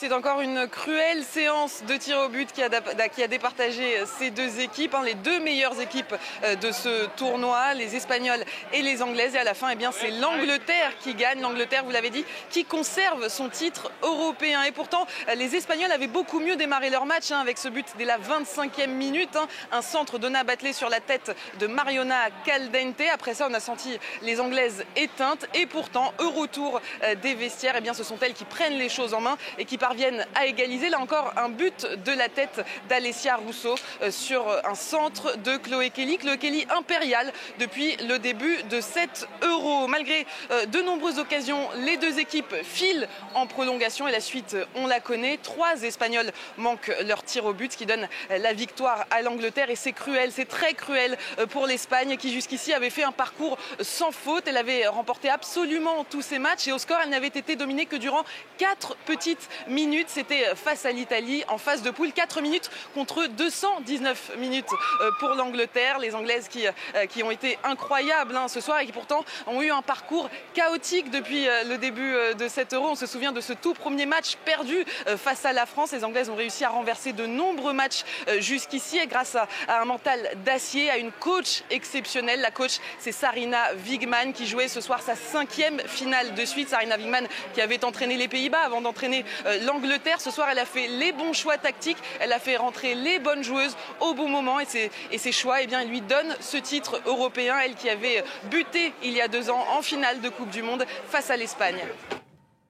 C'est encore une cruelle séance de tir au but qui a départagé ces deux équipes, les deux meilleures équipes de ce tournoi, les Espagnols et les Anglaises. Et à la fin, c'est l'Angleterre qui gagne. L'Angleterre, vous l'avez dit, qui conserve son titre européen. Et pourtant, les Espagnols avaient beaucoup mieux démarré leur match avec ce but dès la 25e minute. Un centre d'Ona Batllé sur la tête de Mariona Caldente. Après ça, on a senti les Anglaises éteintes. Et pourtant, au retour des vestiaires, ce sont elles qui prennent les choses en main et qui parviennent à égaliser. Là encore, un but de la tête d'Alessia Russo sur un centre de Chloé Kelly. Chloé Kelly impériale depuis le début de cet Euro. Malgré de nombreuses occasions, les deux équipes filent en prolongation et la suite, on la connaît. 3 Espagnols manquent leur tir au but, ce qui donne la victoire à l'Angleterre. Et c'est cruel, c'est très cruel pour l'Espagne qui jusqu'ici avait fait un parcours sans faute. Elle avait remporté absolument tous ses matchs et au score, elle n'avait été dominée que durant 4 petites minutes. C'était face à l'Italie en phase de poule. 4 minutes contre 219 minutes pour l'Angleterre. Les Anglaises qui ont été incroyables ce soir et qui pourtant ont eu un parcours chaotique depuis le début de cet Euro. On se souvient de ce tout premier match perdu face à la France. Les Anglaises ont réussi à renverser de nombreux matchs jusqu'ici et grâce à un mental d'acier, à une coach exceptionnelle. La coach, c'est Sarina Wiegman qui jouait ce soir sa 5e finale de suite. Sarina Wiegman qui avait entraîné les Pays-Bas avant d'entraîner l'Angleterre. Ce soir, elle a fait les bons choix tactiques. Elle a fait rentrer les bonnes joueuses au bon moment et ses choix, ils lui donnent ce titre européen. Elle qui avait buté il y a 2 ans en finale de Coupe du Monde face à l'Espagne.